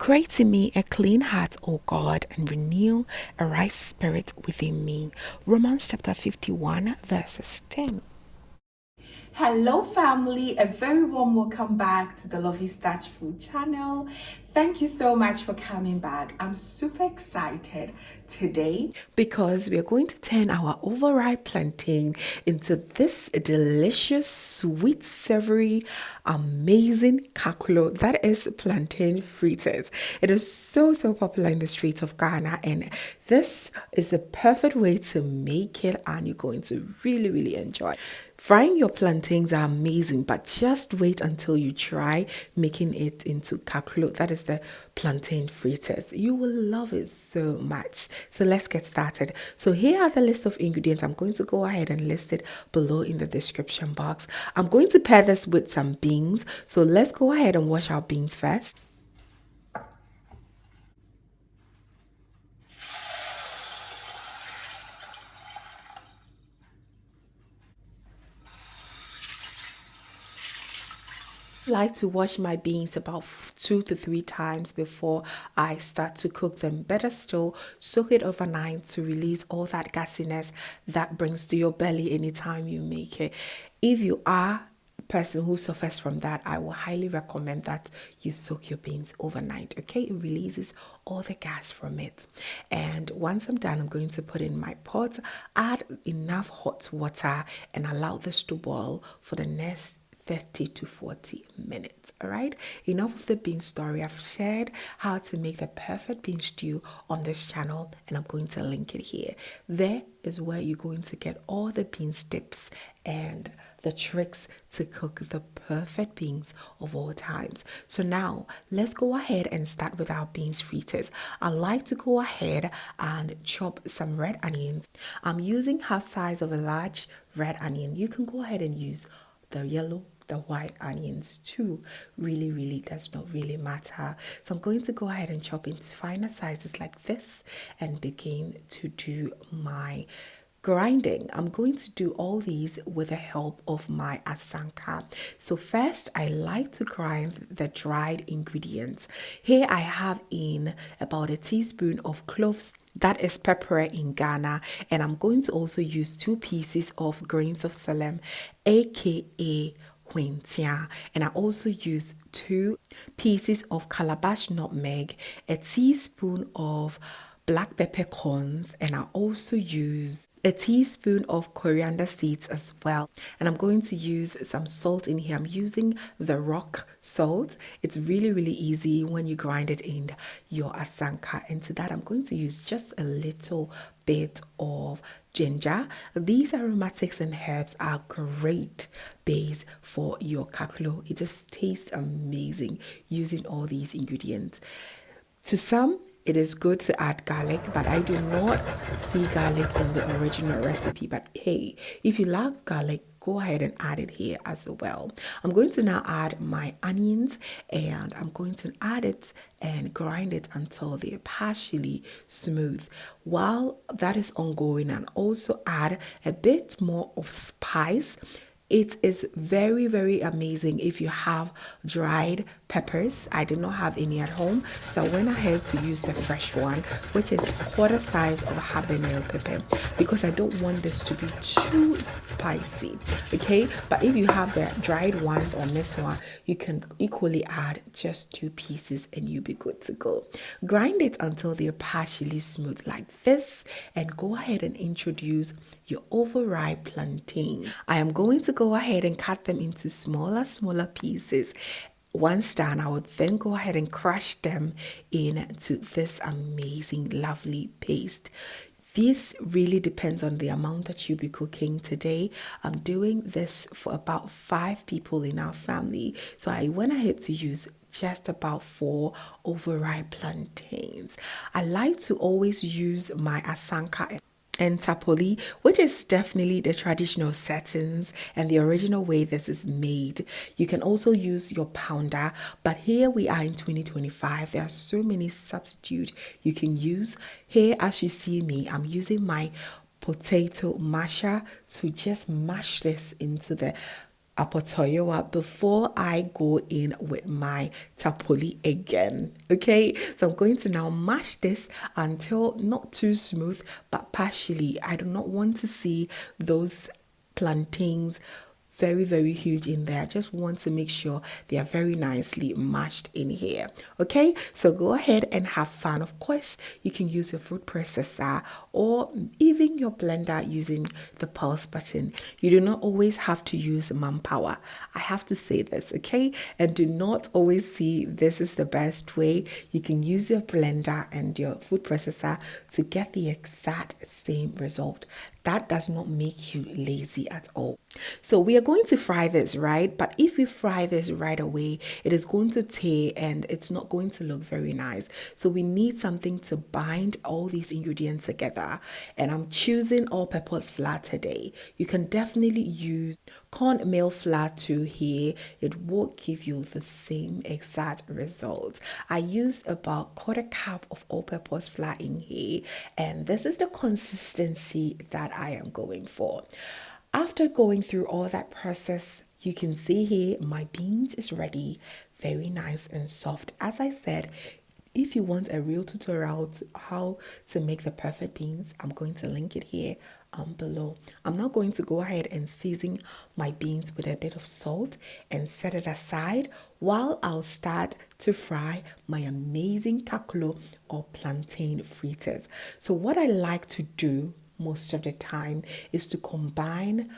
Create in me a clean heart, O God, and renew a right spirit within me. Romans chapter 51, verses 10. Hello family, a very warm welcome back to the Lovystouch food channel. Thank you so much for coming back. I'm super excited today because we are going to turn our overripe plantain into this delicious, sweet, savory, amazing kaklo that is plantain fritters. It is so popular in the streets of Ghana, and this is the perfect way to make it, and you're going to really enjoy. Frying your plantains are amazing, but just wait until you try making it into kaklo. That is the plantain fritters. You will love it so much. So let's get started. So here are the list of ingredients. I'm going to go ahead and list it below in the description box. I'm going to pair this with some beans. So let's go ahead and wash our beans first. Like to wash my beans about 2 to 3 times before I start to cook them. Better still, soak it overnight to release all that gassiness that brings to your belly anytime you make it. If you are a person who suffers from that, I will highly recommend that you soak your beans overnight. Okay, it releases all the gas from it. And once I'm done, I'm going to put in my pot, add enough hot water, and allow this to boil for the next 30 to 40 minutes. All right, enough of the bean story. I've shared how to make the perfect bean stew on this channel, and I'm going to link it here. There is where you're going to get all the bean tips and the tricks to cook the perfect beans of all times. So now let's go ahead and start with our beans fritters. I like to go ahead and chop some red onions. I'm using half size of a large red onion. You can go ahead and use the yellow, the white onions too. Really does not really matter. So I'm going to go ahead and chop into finer sizes like this and begin to do my grinding. I'm going to do all these with the help of my asanka. So first, I like to grind the dried ingredients. Here I have in about a teaspoon of cloves. That is pepper in Ghana, and I'm going to also use 2 pieces of grains of Salem, aka Huentia, and I also use 2 pieces of calabash nutmeg, a teaspoon of black peppercorns, and I also use a teaspoon of coriander seeds as well. And I'm going to use some salt in here. I'm using the rock salt. It's really easy when you grind it in your asanka. And to that, I'm going to use just a little bit of ginger. These aromatics and herbs are great base for your kaklo. It just tastes amazing using all these ingredients. To some, it is good to add garlic, but I do not see garlic in the original recipe. But hey, if you love garlic, go ahead and add it here as well. I'm going to now add my onions, and I'm going to add it and grind it until they're partially smooth. While that is ongoing, and also add a bit more of spice. It is very amazing if you have dried peppers. I do not have any at home, so I went ahead to use the fresh one, which is quarter size of a habanero pepper, because I don't want this to be too spicy. Okay, but if you have the dried ones on this one, you can equally add just 2 pieces and you'll be good to go. Grind it until they're partially smooth like this, and go ahead and introduce your overripe plantain. I am going to go ahead and cut them into smaller pieces. Once done, I would then go ahead and crush them into this amazing, lovely paste. This really depends on the amount that you'll be cooking today. I'm doing this for about 5 people in our family, so I went ahead to use just about 4 overripe plantains. I like to always use my asanka and tapoli, which is definitely the traditional settings and the original way this is made. You can also use your pounder, but here we are in 2025. There are so many substitutes you can use. Here, as you see me, I'm using my potato masher to just mash this into the apotoyowa before I go in with my tapoli again. Okay, so I'm going to now mash this until not too smooth but partially. I do not want to see those plantains very huge in there. I just want to make sure they are very nicely mashed in here. Okay, so go ahead and have fun. Of course, you can use your food processor or even your blender using the pulse button. You do not always have to use manpower. I have to say this, okay? And do not always see this is the best way. You can use your blender and your food processor to get the exact same result. That does not make you lazy at all. So we are going to fry this, right? But if we fry this right away, it is going to tear and it's not going to look very nice. So we need something to bind all these ingredients together. And I'm choosing all-purpose flour today. You can definitely use cornmeal flour too here. It will give you the same exact results. I used about quarter cup of all-purpose flour in here, and this is the consistency that I am going for. After going through all that process, you can see here my beans is ready, very nice and soft. As I said, if you want a real tutorial to how to make the perfect beans, I'm going to link it here below. I'm now going to go ahead and season my beans with a bit of salt and set it aside while I'll start to fry my amazing kaklo or plantain fritters. So what I like to do most of the time is to combine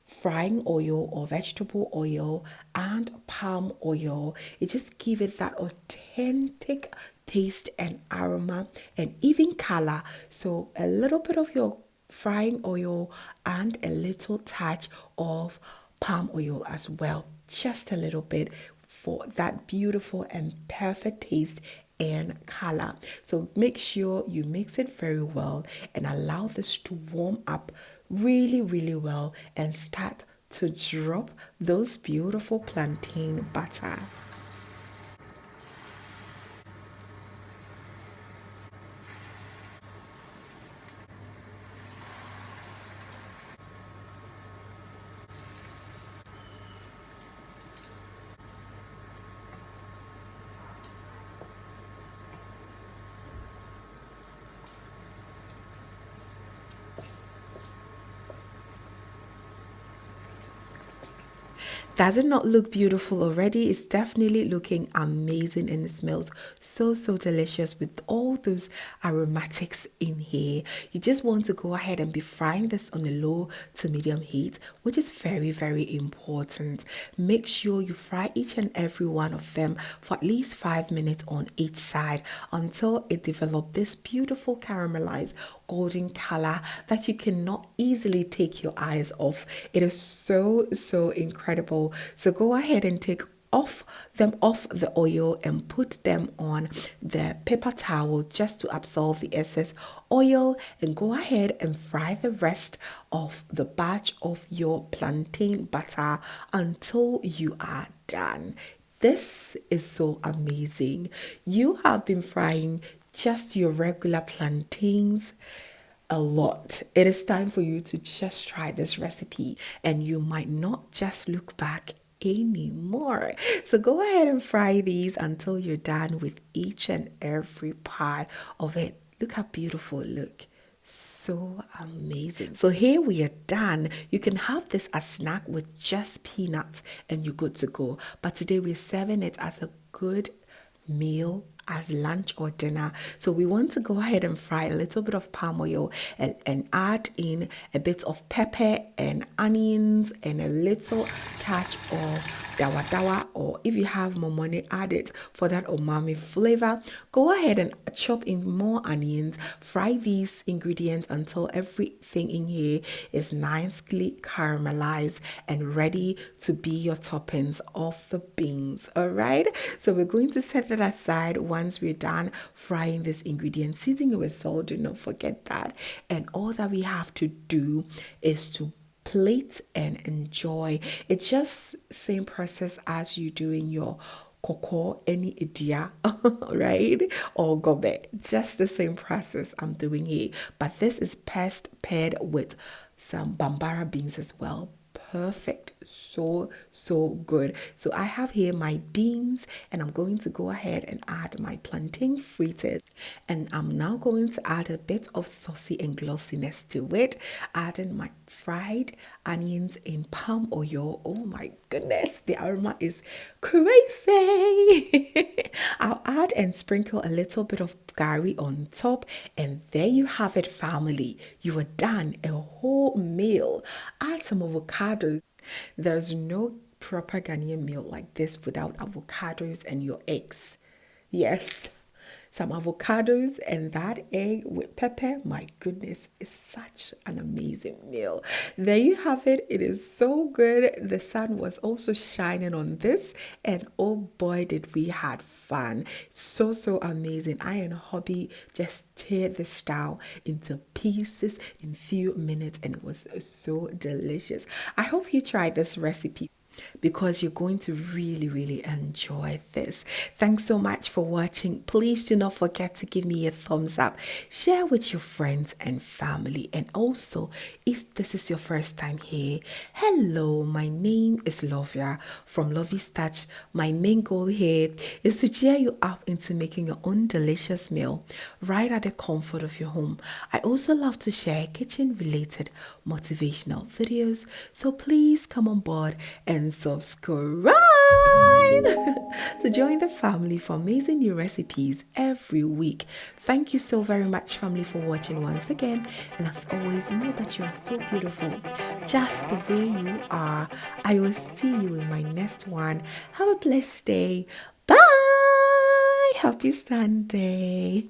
frying oil or vegetable oil and palm oil. It just gives it that authentic taste and aroma and even color. So a little bit of your frying oil and a little touch of palm oil as well, just a little bit for that beautiful and perfect taste and color. So make sure you mix it very well and allow this to warm up really well and start to drop those beautiful plantain butter. Does it not look beautiful already? It's definitely looking amazing and it smells so delicious with all those aromatics in here. You just want to go ahead and be frying this on a low to medium heat, which is very important. Make sure you fry each and every one of them for at least 5 minutes on each side until it develops this beautiful caramelized golden color that you cannot easily take your eyes off. It is so incredible. So go ahead and take off the oil and put them on the paper towel just to absorb the excess oil, and go ahead and fry the rest of the batch of your plantain butter until you are done. This is so amazing. You have been frying just your regular plantains a lot. It is time for you to just try this recipe and you might not just look back anymore. So go ahead and fry these until you're done with each and every part of it. Look how beautiful it looks. So amazing. So here we are done. You can have this as snack with just peanuts and you're good to go. But today we're serving it as a good meal, as lunch or dinner. So we want to go ahead and fry a little bit of palm oil and add in a bit of pepper and onions and a little touch of dawa dawa, or if you have more money, add it for that umami flavor. Go ahead and chop in more onions. Fry these ingredients until everything in here is nicely caramelized and ready to be your toppings of the beans. All right, so we're going to set that aside. Once we're done frying this ingredient, seasoning with salt, do not forget that. And all that we have to do is to plate and enjoy. It's just same process as you doing your koko, any idea, right? Or gobe. Just the same process I'm doing here. But this is paired with some bambara beans as well. Perfect, so good. So I have here my beans, and I'm going to go ahead and add my plantain fritters, and I'm now going to add a bit of saucy and glossiness to it, adding my fried onions in palm oil. Oh my goodness, the aroma is crazy. I'll add and sprinkle a little bit of curry on top, and there you have it, family. You are done. A whole meal. Add some avocados. There's no proper Ghanaian meal like this without avocados and your eggs. Yes, some avocados and that egg with pepper. My goodness, it's such an amazing meal. There you have it. It is so good. The sun was also shining on this, and oh boy, did we had fun. So amazing. I and hubby just tear this down into pieces in few minutes, and it was so delicious. I hope you try this recipe because you're going to really enjoy this. Thanks so much for watching. Please do not forget to give me a thumbs up, share with your friends and family, and also if this is your first time here, hello, my name is Lovia from Lovystouch. My main goal here is to cheer you up into making your own delicious meal right at the comfort of your home. I also love to share kitchen related motivational videos, so please come on board and subscribe to join the family for amazing new recipes every week. Thank you so very much, family, for watching once again. And as always, know that you're so beautiful just the way you are. I will see you in my next one. Have a blessed day. Bye. Happy Sunday.